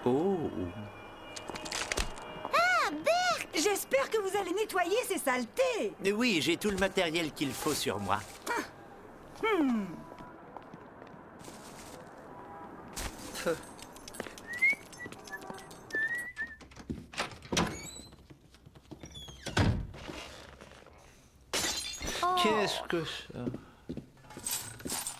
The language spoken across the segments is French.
Oh. Ah, Berk! J'espère que vous allez nettoyer ces saletés. Oui, j'ai tout le matériel qu'il faut sur moi. Qu'est-ce que ça?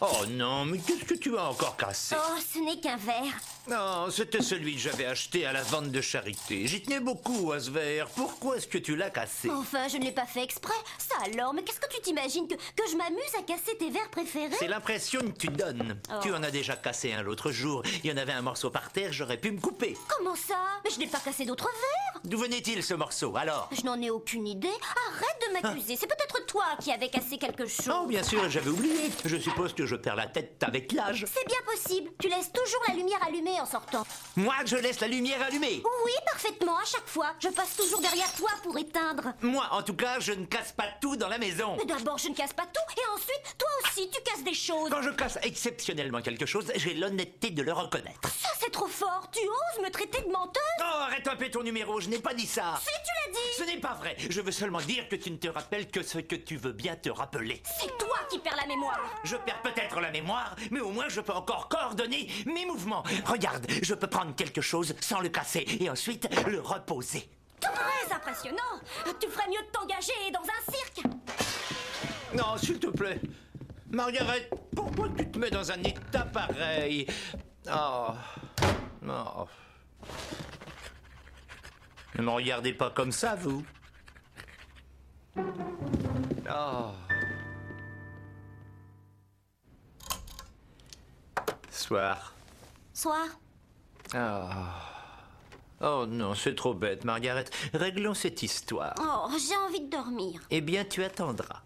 Oh non, mais qu'est-ce que tu as encore cassé? Oh, ce n'est qu'un verre. Non, c'était celui que j'avais acheté à la vente de charité. J'y tenais beaucoup à ce verre. Pourquoi est-ce que tu l'as cassé? Enfin, je ne l'ai pas fait exprès. Ça alors, mais qu'est-ce que tu t'imagines que je m'amuse à casser tes verres préférés? C'est l'impression que tu donnes. Oh. Tu en as déjà cassé un l'autre jour. Il y en avait un morceau par terre, j'aurais pu me couper. Comment ça? Mais je n'ai pas cassé d'autres verres. D'où venait-il ce morceau, alors? Je n'en ai aucune idée. Arrête de m'accuser. C'est peut-être toi qui avais cassé quelque chose. Oh, bien sûr, j'avais oublié. Je suppose que je perds la tête avec l'âge. C'est bien possible. Tu laisses toujours la lumière allumée en sortant. Moi, je laisse la lumière allumée. Oui, parfaitement, à chaque fois. Je passe toujours derrière toi pour éteindre. Moi, en tout cas, je ne casse pas tout dans la maison. Mais d'abord, je ne casse pas tout, et ensuite, toi aussi, tu casses des choses. Quand je casse exceptionnellement quelque chose, j'ai l'honnêteté de le reconnaître. Ça, c'est trop fort. Tu oses me traiter de menteuse? Oh, arrête un peu ton numéro, je n'ai pas dit ça. Si, tu l'as dit. Ce n'est pas vrai. Je veux seulement dire que tu ne te rappelles que ce que tu veux bien te rappeler. C'est toi qui perds la mémoire. Je perds peut-être la mémoire, mais au moins je peux encore coordonner mes mouvements. Regarde, je peux prendre quelque chose sans le casser et ensuite le reposer. Très impressionnant. Tu ferais mieux de t'engager dans un cirque. Non, s'il te plaît. Margaret, pourquoi tu te mets dans un état pareil? Oh. Oh. Ne me regardez pas comme ça, vous. Oh. Soir. Soir. Oh non, c'est trop bête, Margaret. Réglons cette histoire. Oh, j'ai envie de dormir. Eh bien, tu attendras.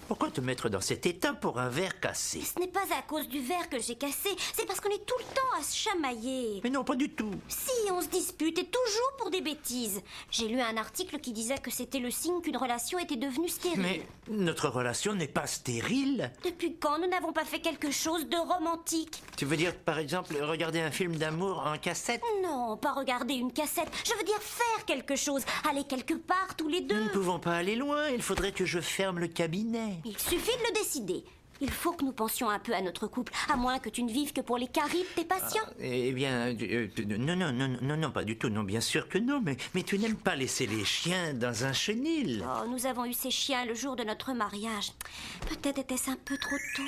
Pourquoi te mettre dans cet état pour un verre cassé? Ce n'est pas à cause du verre que j'ai cassé, c'est parce qu'on est tout le temps à se chamailler. Mais non, pas du tout. Si, on se dispute, et toujours pour des bêtises. J'ai lu un article qui disait que c'était le signe qu'une relation était devenue stérile. Mais notre relation n'est pas stérile. Depuis quand nous n'avons pas fait quelque chose de romantique? Tu veux dire, par exemple, regarder un film d'amour en cassette? Non, pas regarder une cassette. Je veux dire faire quelque chose. Aller quelque part tous les Nous deux. ne pouvons pas aller loin. Il faudrait que je ferme le cabinet. Il suffit de le décider. Il faut que nous pensions un peu à notre couple, à moins que tu ne vives que pour les caries de tes patients. Eh bien, non, pas du tout. Non, bien sûr que non. Mais tu n'aimes pas laisser les chiens dans un chenil. Oh, nous avons eu ces chiens le jour de notre mariage. Peut-être était-ce un peu trop tôt.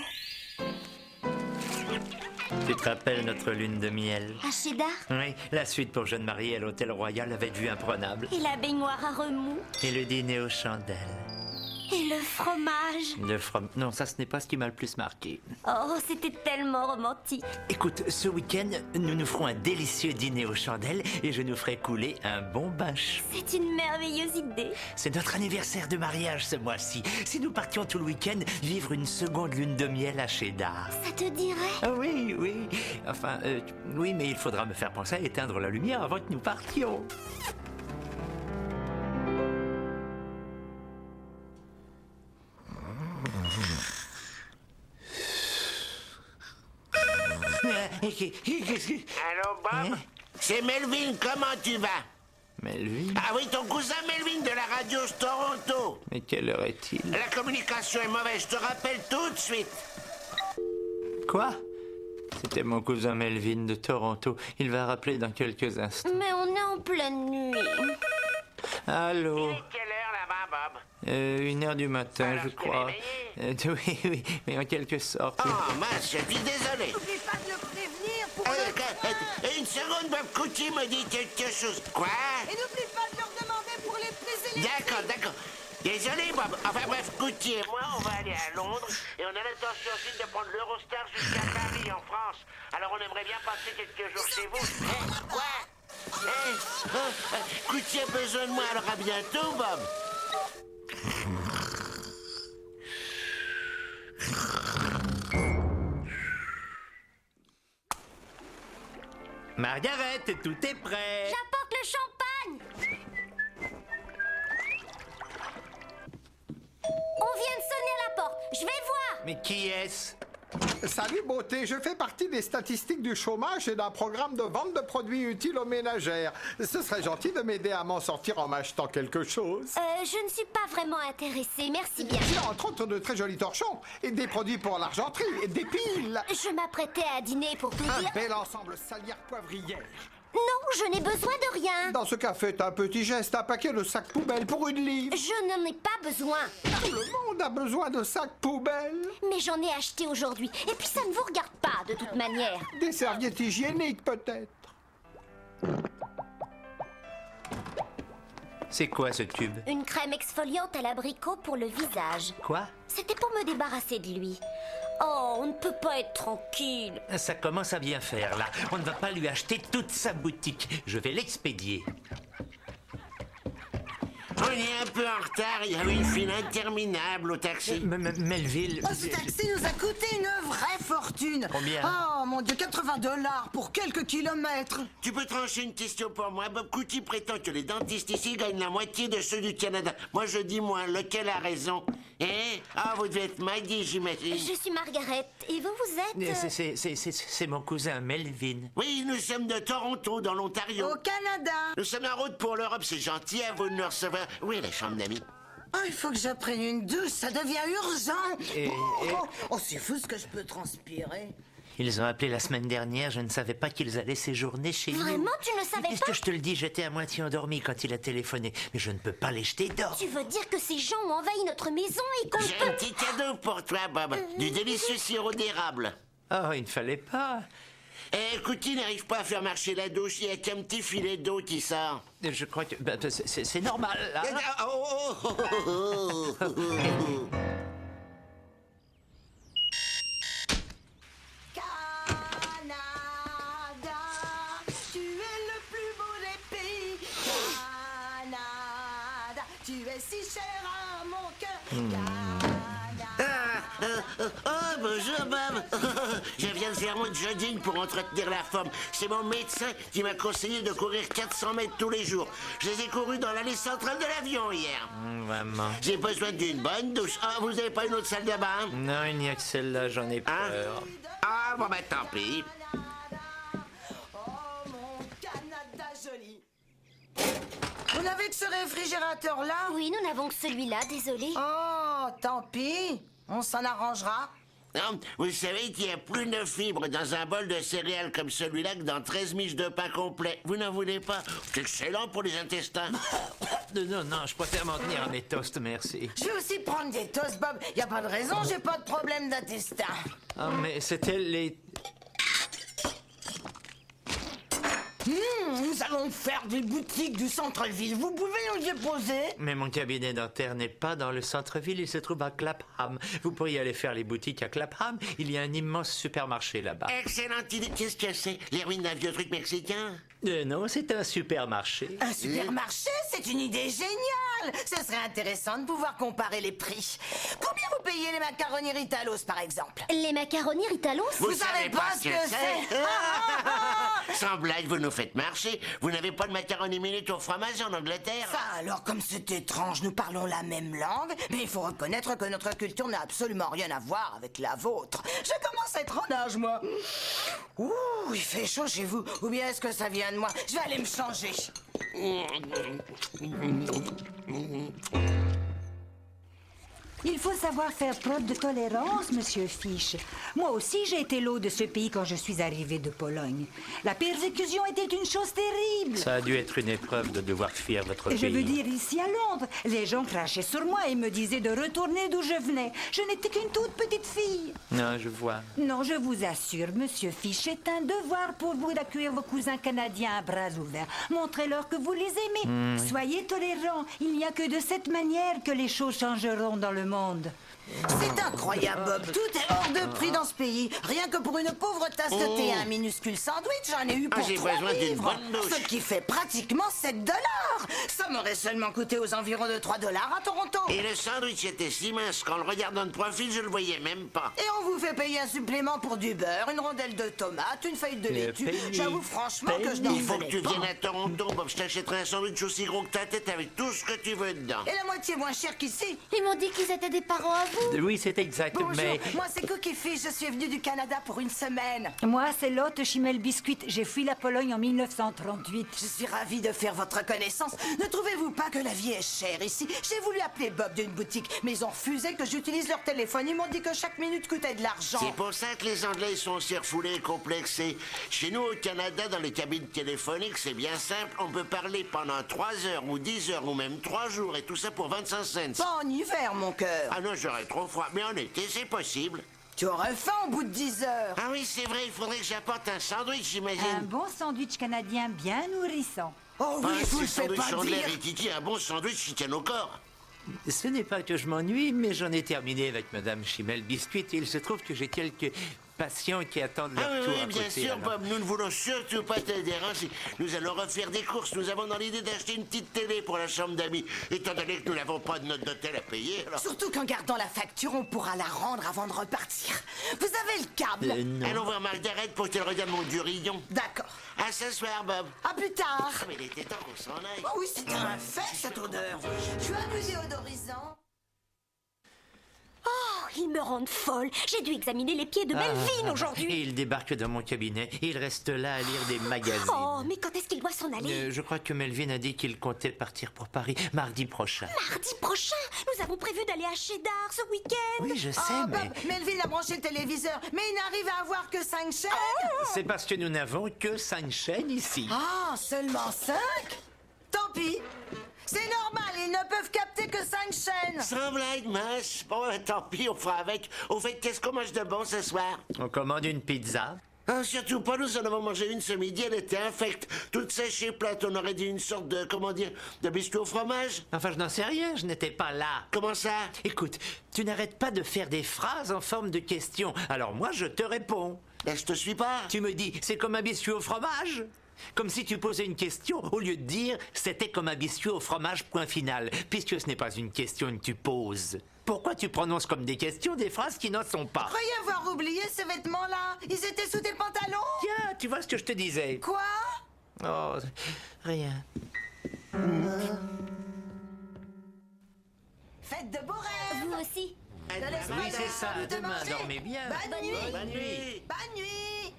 Tu te rappelles notre lune de miel? À Cheddar? Oui, la suite pour jeunes mariés à l'hôtel Royal avec vue imprenable. Et la baignoire à remous? Et le dîner aux chandelles. Et le fromage? Non, ça, ce n'est pas ce qui m'a le plus marqué. Oh, c'était tellement romantique. Écoute, ce week-end, nous nous ferons un délicieux dîner aux chandelles et je nous ferai couler un bon bain chaud. C'est une merveilleuse idée. C'est notre anniversaire de mariage ce mois-ci. Si nous partions tout le week-end vivre une seconde lune de miel à Cheddar. Ça te dirait? Ah oui, oui. Enfin, oui, mais il faudra me faire penser à éteindre la lumière avant que nous partions. Allô, Bob? Hein? C'est Melvin, comment tu vas? Melvin? Ah oui, ton cousin Melvin de la radio Toronto. Mais quelle heure est-il? La communication est mauvaise, je te rappelle tout de suite. Quoi? C'était mon cousin Melvin de Toronto. Il va rappeler dans quelques instants. Mais on est en pleine nuit. Allô? Quelle heure là-bas, Bob? 1h du matin, Alors, je tu es crois. réveillé? Oui, mais en quelque sorte. Oh mince, je suis désolé. N'oublie pas de le prévenir pour Une seconde, Bob Couty me dit quelque chose. Quoi? Et n'oublie pas de leur demander pour les prises électriques. D'accord. Désolé, Bob. Enfin bref, Couty et moi, on va aller à Londres et on a l'intention aussi de prendre l'Eurostar jusqu'à Paris, en France. Alors on aimerait bien passer quelques jours chez vous. Quoi? Couty a besoin de moi, alors à bientôt, Bob. Margaret, tout est prêt. J'apporte le champagne. On vient de sonner à la porte. Je vais voir. Mais qui est-ce? Salut beauté, je fais partie des statistiques du chômage et d'un programme de vente de produits utiles aux ménagères. Ce serait gentil de m'aider à m'en sortir en m'achetant quelque chose. Je ne suis pas vraiment intéressée, merci bien. J'ai entre autres de très jolis torchons et des produits pour l'argenterie et des piles. Je m'apprêtais à dîner pour te Un dire... bel ensemble salière poivrière. Non, je n'ai besoin de rien. Dans ce cas, faites un petit geste, un paquet de sacs poubelles pour une livre. Je n'en ai pas besoin. Tout le monde a besoin de sacs poubelles. Mais j'en ai acheté aujourd'hui. Et puis ça ne vous regarde pas, de toute manière. Des serviettes hygiéniques, peut-être. C'est quoi ce tube? Une crème exfoliante à l'abricot pour le visage. Quoi? C'était pour me débarrasser de lui. Oh, on ne peut pas être tranquille. Ça commence à bien faire, là. On ne va pas lui acheter toute sa boutique. Je vais l'expédier. On est un peu en retard, il y avait une file interminable au taxi. Melville... Oh, ce taxi nous a coûté une vraie fortune. Combien? Oh mon Dieu, $80 pour quelques kilomètres. Tu peux trancher une question pour moi? Bob Couty prétend que les dentistes ici gagnent la moitié de ceux du Canada. Moi, je dis moins. Lequel a raison? Ah, vous devez être Maggie, j'imagine. Je suis Margaret. Et vous, vous êtes... C'est mon cousin Melvin. Oui, nous sommes de Toronto, dans l'Ontario. Au Canada. Nous sommes en route pour l'Europe, c'est gentil à vous de nous recevoir. Oui, la chambre d'amis. Oh, il faut que je prenne une douche, ça devient urgent. Oh, c'est fou ce que je peux transpirer. Ils ont appelé la semaine dernière, je ne savais pas qu'ils allaient séjourner chez nous. Vraiment, tu ne savais Qu'est-ce pas? que je te le dis, j'étais à moitié endormi quand il a téléphoné. Mais je ne peux pas les jeter dehors. Tu veux dire que ces gens ont envahi notre maison et qu'on J'ai un petit cadeau pour toi, Bob. Du délicieux sirop d'érable. Oh, il ne fallait pas. Couty n'arrive pas à faire marcher la douche, il y a qu'un petit filet d'eau qui sort. Je crois que... c'est normal, là. Canada, tu es le plus beau des pays. Canada, tu es si cher à mon cœur. Oh, bonjour, Bob. Je viens de faire mon jogging pour entretenir la forme. C'est mon médecin qui m'a conseillé de courir 400 mètres tous les jours. Je les ai courus dans l'allée centrale de l'avion hier. Vraiment. J'ai besoin d'une bonne douche. Ah, vous n'avez pas une autre salle de bain? Non, il n'y a que celle-là, j'en ai Hein? peur. Ah, bon, bah tant pis. Oh, mon Canada joli. Vous n'avez que ce réfrigérateur-là? Oui, nous n'avons que celui-là, désolé. Oh, tant pis. On s'en arrangera. Non, vous savez qu'il y a plus de fibres dans un bol de céréales comme celui-là que dans 13 miches de pain complet. Vous n'en voulez pas? C'est excellent pour les intestins. Non, je préfère m'en tenir à mes toasts, merci. Je vais aussi prendre des toasts, Bob. Y a pas de raison, j'ai pas de problème d'intestin. Ah, mais c'était les... Nous allons faire des boutiques du centre-ville. Vous pouvez nous déposer? Mais mon cabinet dentaire n'est pas dans le centre-ville, il se trouve à Clapham. Vous pourriez aller faire les boutiques à Clapham, il y a un immense supermarché là-bas. Excellente idée. Qu'est-ce que c'est? Les ruines d'un vieux truc mexicain? Non, c'est un supermarché. Un supermarché, c'est une idée géniale. Ce serait intéressant de pouvoir comparer les prix. Combien vous payez les macaronis Ritalos, par exemple? Les macaronis Ritalos? Vous savez pas ce que c'est? Sans blague, vous nous faites marcher. Vous n'avez pas de macaroni minute au fromage en Angleterre? Ça, alors, comme c'est étrange, nous parlons la même langue, mais il faut reconnaître que notre culture n'a absolument rien à voir avec la vôtre. Je commence à être en âge, moi. Ouh, il fait chaud chez vous. Ou bien est-ce que ça vient de moi? Je vais aller me changer. Il faut savoir faire preuve de tolérance, Monsieur Fish. Moi aussi, j'ai été l'eau de ce pays quand je suis arrivé de Pologne. La persécution était une chose terrible. Ça a dû être une épreuve de devoir fuir votre pays. Je veux dire, ici à Londres, les gens crachaient sur moi et me disaient de retourner d'où je venais. Je n'étais qu'une toute petite fille. Non, je vois. Non, je vous assure, Monsieur Fish, c'est un devoir pour vous d'accueillir vos cousins canadiens à bras ouverts. Montrez-leur que vous les aimez. Soyez tolérants. Il n'y a que de cette manière que les choses changeront dans le monde. C'est incroyable, Bob. Tout est hors de prix dans ce pays. Rien que pour une pauvre tasse de thé et un minuscule sandwich, j'en ai eu pour j'ai 3 besoin d'une livres. bonne douche. Ce qui fait pratiquement $7. Ça m'aurait seulement coûté aux environs de $3 à Toronto. Et le sandwich était si mince qu'en le regardant de profil, je le voyais même pas. Et on vous fait payer un supplément pour du beurre, une rondelle de tomate, une feuille de laitue. Penny. J'avoue franchement que je n'en Il faut que revenais tu pas. viennes à Toronto, Bob. Je t'achèterai un sandwich aussi gros que ta tête avec tout ce que tu veux dedans. Et la moitié moins cher qu'ici. Ils m'ont dit qu'ils étaient des parents à vous? Oui, c'est exact, Bonjour, mais... moi c'est Cookie Fish, je suis venue du Canada pour une semaine. Moi, c'est Lotte Chimel Biscuit. J'ai fui la Pologne en 1938. Je suis ravie de faire votre connaissance. Ne trouvez-vous pas que la vie est chère ici? J'ai voulu appeler Bob d'une boutique, mais ils ont refusé que j'utilise leur téléphone. Ils m'ont dit que chaque minute coûtait de l'argent. C'est pour ça que les Anglais sont aussi refoulés et complexés. Chez nous, au Canada, dans les cabines téléphoniques, c'est bien simple. On peut parler pendant 3 heures ou 10 heures ou même 3 jours et tout ça pour 25 cents. Pas en hiver, mon cœur. Ah non, j'aurais trop froid. Mais en été, c'est possible. Tu aurais faim au bout de 10 heures. Ah oui, c'est vrai, il faudrait que j'apporte un sandwich, j'imagine. Un bon sandwich canadien bien nourrissant. Oh Pas oui, un je vous le petit fais sandwich pas Chandler dire. et Titi, un bon sandwich qui tienne au corps. Ce n'est pas que je m'ennuie, mais j'en ai terminé avec Madame Chimel Biscuit et il se trouve que j'ai quelques patients qui attendent leur Ah oui, tour oui, à bien côté, sûr, alors. Bob, nous ne voulons surtout pas te déranger. Nous allons refaire des courses. Nous avons dans l'idée d'acheter une petite télé pour la chambre d'amis. Étant donné que nous n'avons pas de note d'hôtel à payer, alors... Surtout qu'en gardant la facture, on pourra la rendre avant de repartir. Vous avez le câble? Non. Allons voir Margaret pour qu'elle regarde mon durillon. D'accord. À ce soir, Bob. À plus tard. Ah, mais il était temps qu'on s'en aille. Oh oui, c'était un fait, cette odeur. Je suis abusée odorisant. Oh, ils me rendent folle. J'ai dû examiner les pieds de Melvin aujourd'hui. Il débarque dans mon cabinet. Il reste là à lire des magazines. Oh, mais quand est-ce qu'il doit s'en aller? Je crois que Melvin a dit qu'il comptait partir pour Paris mardi prochain. Mardi prochain, nous avons prévu d'aller à Cheddar ce week-end. Oui, je sais, Oh, mais... Bob, Melvin a branché le téléviseur, mais il n'arrive à avoir que 5 chaînes. C'est parce que nous n'avons que 5 chaînes ici. Ah, seulement 5? Tant pis. C'est normal, ils ne peuvent capter que 5 chaînes. Sans blague, Mash. Bon, tant pis, on fera avec. Au fait, qu'est-ce qu'on mange de bon ce soir? On commande une pizza. Ah, surtout pas, nous en avons mangé une ce midi, elle était infecte. Toute sèche et plate, on aurait dit une sorte de, comment dire, de biscuit au fromage. Enfin, je n'en sais rien, je n'étais pas là. Comment ça? Écoute, tu n'arrêtes pas de faire des phrases en forme de question. Alors moi, je te réponds. Ben, je te suis pas. Tu me dis, c'est comme un biscuit au fromage? Comme si tu posais une question au lieu de dire c'était comme un biscuit au fromage, point final, puisque ce n'est pas une question que tu poses. Pourquoi tu prononces comme des questions des phrases qui n'en sont pas? Croyez avoir oublié ces vêtements-là. Ils étaient sous tes pantalons. Tiens, tu vois ce que je te disais? Quoi? Oh, rien. Faites de beaux rêves. Vous aussi. Oui, c'est ça. Demain, dormez bien. Bonne nuit. Bonne nuit. Bonne nuit.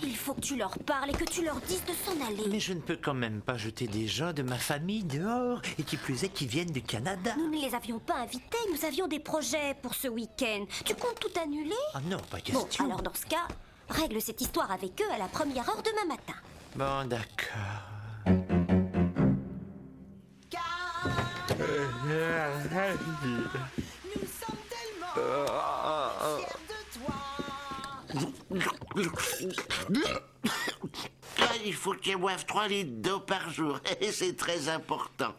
Il faut que tu leur parles et que tu leur dises de s'en aller. Mais je ne peux quand même pas jeter des gens de ma famille dehors, et qui plus est qui viennent du Canada. Nous ne les avions pas invités, nous avions des projets pour ce week-end. Tu comptes tout annuler? Ah non, pas Bon, question. alors dans ce cas, règle cette histoire avec eux à la première heure demain matin. Bon, d'accord. Nous sommes tellement fiers de toi. Ah, il faut qu'elle boive 3 litres d'eau par jour. Et c'est très important.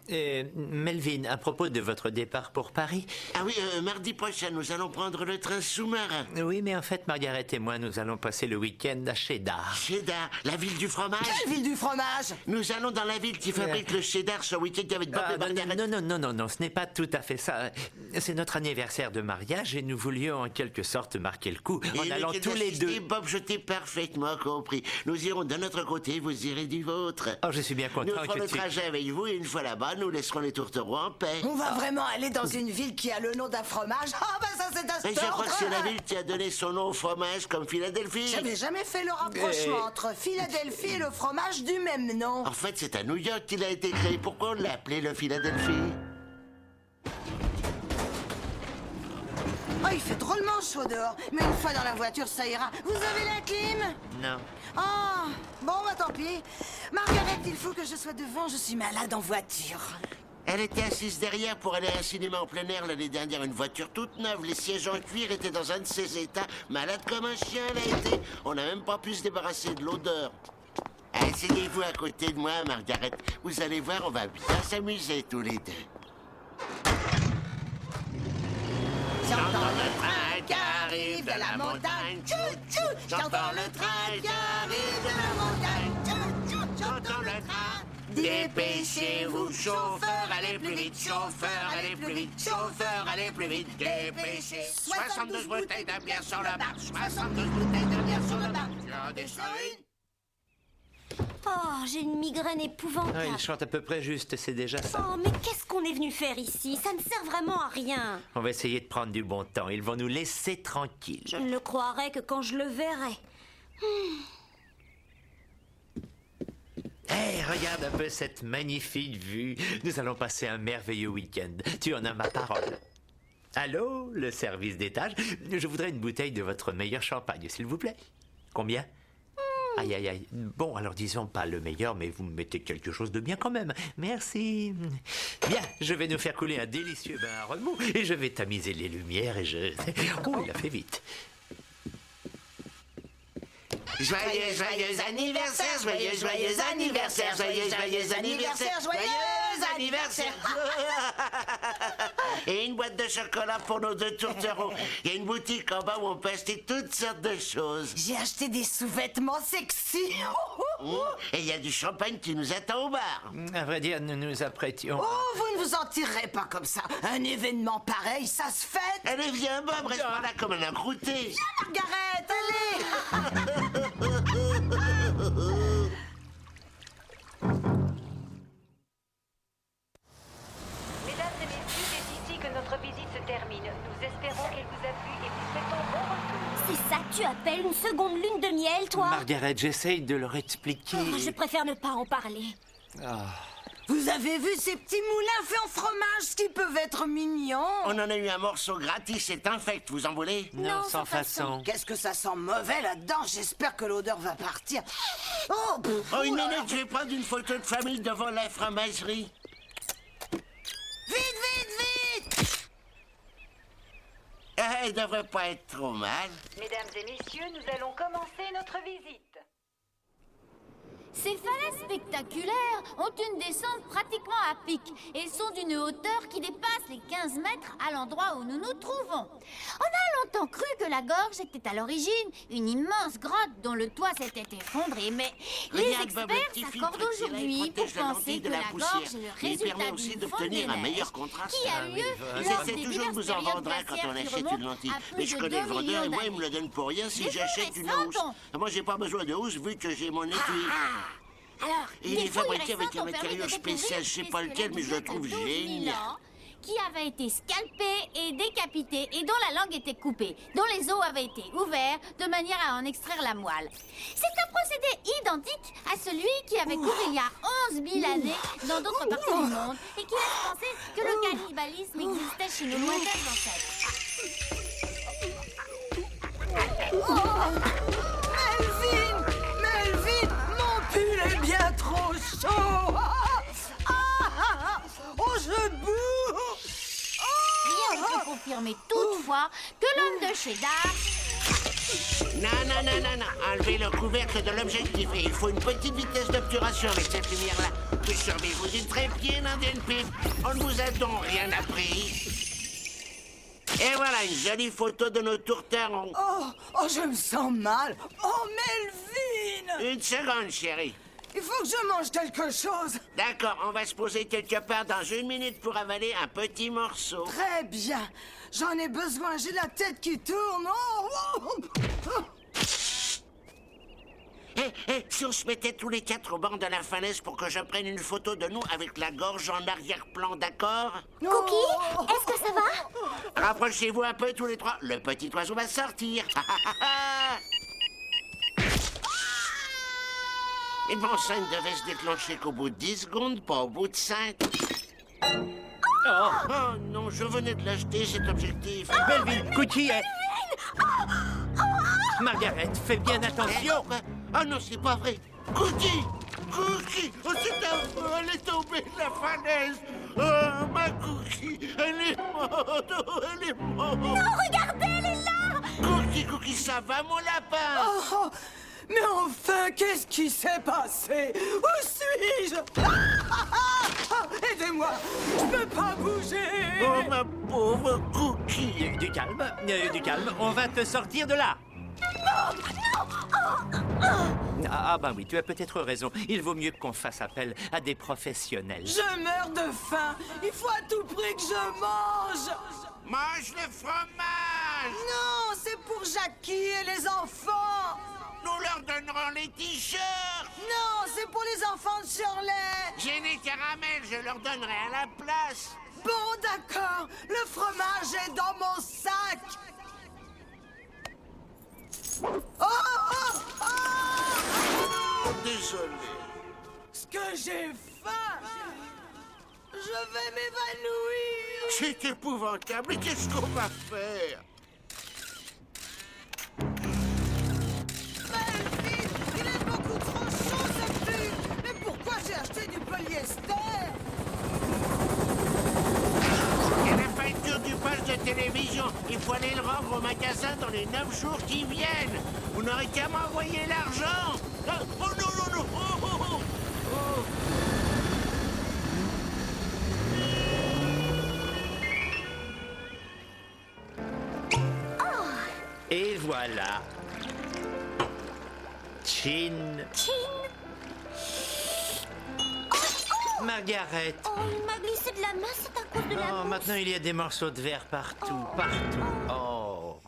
Melvin, à propos de votre départ pour Paris... Ah oui, mardi prochain, nous allons prendre le train sous-marin. Oui, mais en fait, Margaret et moi, nous allons passer le week-end à Cheddar. Cheddar, la ville du fromage. Quelle ville du fromage? Nous allons dans la ville qui fabrique le cheddar ce week-end avec Bob Ah, et Margaret. non, ce n'est pas tout à fait ça. C'est notre anniversaire de mariage et nous voulions en quelque sorte marquer le coup en Et allant le tous les deux... Bob, je t'ai parfaitement compris. Nous irons de notre côté, vous irez du vôtre. Oh, je suis bien Nous content ferons que le tu... trajet avec vous et une fois là-bas, nous laisserons les tourtereaux en paix. On va vraiment aller dans une ville qui a le nom d'un fromage? Ah ben ça c'est un Et je crois que c'est la sport. ville qui a donné son nom au fromage comme Philadelphie. J'avais jamais fait le rapprochement entre Philadelphie et le fromage du même nom. En fait, c'est à New York qu'il a été créé. Pourquoi on l'a appelé le Philadelphie? Oh, il fait drôlement chaud dehors, mais une fois dans la voiture, ça ira. Vous avez la clim? Non. Ah, bon, bah tant pis. Margaret, il faut que je sois devant, je suis malade en voiture. Elle était assise derrière pour aller à un cinéma en plein air l'année dernière. Une voiture toute neuve, les sièges en cuir étaient dans un de ses états. Malade comme un chien, elle a été. On n'a même pas pu se débarrasser de l'odeur. Asseyez-vous à côté de moi, Margaret. Vous allez voir, on va bien s'amuser tous les deux. J'entends le train qui arrive de la montagne. Tchou-tchou. J'entends le train qui arrive de la montagne. Tchou-tchou. J'entends le train. Dépêchez-vous, chauffeur, allez plus vite, chauffeur, allez plus vite, chauffeur, allez plus vite, dépêchez. 72 bouteilles de bière sur le bar, 72 bouteilles de bière sur le bar. J'en descends une. Oh, j'ai une migraine épouvantable. Il chante à peu près juste, c'est déjà ça. Oh, mais qu'est-ce qu'on est venu faire ici? Ça ne sert vraiment à rien. On va essayer de prendre du bon temps. Ils vont nous laisser tranquilles. Je ne le croirais que quand je le verrai. Hé, regarde un peu cette magnifique vue. Nous allons passer un merveilleux week-end. Tu en as ma parole. Allô, le service d'étage? Je voudrais une bouteille de votre meilleur champagne, s'il vous plaît. Combien? Aïe, aïe, aïe. Bon, alors disons pas le meilleur, mais vous me mettez quelque chose de bien quand même. Merci. Bien, je vais nous faire couler un délicieux bain à remous et je vais tamiser les lumières et je... Oh, il a fait vite. Joyeux, joyeux anniversaire, joyeux, joyeux anniversaire, joyeux, joyeux anniversaire, joyeux anniversaire. Et une boîte de chocolat pour nos 2 tourtereaux. Il y a une boutique en bas où on peut acheter toutes sortes de choses. J'ai acheté des sous-vêtements sexy. Et il y a du champagne qui nous attend au bar. À vrai dire, nous nous apprêtions... Oh, vous ne vous en tirerez pas comme ça. Un événement pareil, ça se fête. Allez, viens, Bob, reste pas là comme un encrouté. Margaret, allez. Mesdames et messieurs, c'est ici que notre visite se termine. Nous espérons qu'elle vous a plu et vous souhaitons bon retour. C'est ça que tu appelles une seconde lune de miel, toi? Margaret, j'essaye de leur expliquer... Oh, je préfère ne pas en parler. Vous avez vu ces petits moulins faits en fromage qui peuvent être mignons? On en a eu un morceau gratis, c'est infect, vous en voulez? Non, sans façon. Qu'est-ce que ça sent mauvais là-dedans? J'espère que l'odeur va partir. Oh, pff, Oh, une oula. minute, je vais prendre une photo de famille devant la fromagerie. Vite, vite, vite! Elle devrait pas être trop mal. Mesdames et messieurs, nous allons commencer notre visite. Ces falaises spectaculaires ont une descente pratiquement à pic et sont d'une hauteur qui dépasse les 15 mètres à l'endroit où nous nous trouvons. On a longtemps cru que la gorge était à l'origine une immense grotte dont le toit s'était effondré, mais les Regarde, Bob, le experts petit filtre s'accordent tiré aujourd'hui pour protège la penser lentille que de la la poussière. gorge est le Et il résultat permet aussi d'une d'obtenir fonte un des meilleur neiges contraste. qui a Ah eu oui, lieu voilà. lors J'essaie des toujours de diverses vous en périodes vendre un quand on glaciaires qui achète une remontent lentille. à plus Mais je de connais 2 le vendeur millions et moi, il me d'années. le donne pour rien si Mais j'achète plus une housse. récents, Moi, j'ai pas besoin de housse vu que j'ai mon étui. Alors, Et il des est fouilles fabriqué avec récentes un ont permis matériau de découvrir spécial, je sais pas des lequel, mais je le squelettes trouve de 12 000 génial. ans qui avaient été scalpés et décapités et dont la langue était coupée, dont les os avaient été ouverts de manière à en extraire la moelle. C'est un procédé identique à celui qui avait cours il y a 11 000 années dans d'autres parties du monde et qui laisse penser que le cannibalisme existait chez nos lointains ancêtres. Melvin! Melvin! Mon pull est bien trop chaud! Oh, je boue! Rien ne peut confirmer toutefois que l'homme de cheddar Non. Enlevez le couvercle de l'objectif et il faut une petite vitesse d'obturation avec cette lumière-là. Que servez-vous du trépied, n'indienne pipe? On ne vous a donc rien appris. Et voilà une jolie photo de nos tourterons. Oh, je me sens mal! Oh, Melvin! Une seconde, chérie. Il faut que je mange quelque chose! D'accord, on va se poser quelque part dans 1 minute pour avaler un petit morceau. Très bien! J'en ai besoin, j'ai la tête qui tourne! Si on se mettait tous les 4 au bord de la falaise pour que je prenne une photo de nous avec la gorge en arrière-plan, d'accord? Cookie, est-ce que ça va? Rapprochez-vous un peu tous les 3. Le petit oiseau va sortir. Une enceinte devait se déclencher qu'au bout de 10 secondes, pas au bout de 5. Oh non, je venais de l'acheter, cet objectif. Melvin, Cookie est... Margaret, fais bien attention. Oh non, c'est pas vrai. Cookie! Cookie! Oh, c'est affreux, elle est tombée de la falaise. Oh, ma Cookie, elle est morte. Oh, elle est morte. Non, Regardez, elle est là! Cookie, ça va, mon lapin? Oh, mais enfin, qu'est-ce qui s'est passé? Où suis-je? Aidez-moi! Je peux pas bouger! Oh, ma pauvre Cookie. Du calme, on va te sortir de là. Ah ben oui, tu as peut-être raison. Il vaut mieux qu'on fasse appel à des professionnels. Je meurs de faim! Il faut à tout prix que je mange! Mange le fromage. Non, c'est pour Jackie et les enfants! Nous leur donnerons les t-shirts. Non, c'est pour les enfants de Shirley. J'ai des caramels, je leur donnerai à la place. Bon, d'accord. Le fromage est dans mon sac. Oh, oh, oh! Désolé. Ce que j'ai faim. Je vais m'évanouir. C'est épouvantable. Mais qu'est-ce qu'on va faire? Mais vite, il est beaucoup trop chaud ce truc. Mais pourquoi j'ai acheté du polyester? Il y a la facture du poste de télévision. Il faut aller le rendre au magasin dans les 9 jours qui viennent. Vous n'aurez qu'à m'envoyer l'argent. Oh non, non, non. Oh, oh, oh. Oh. Et voilà. Chin. Chin. Margaret. Oh, il m'a glissé de la main, c'est à cause de la Oh, mousse. maintenant il y a des morceaux de verre partout, partout. Oh.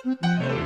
Thank you.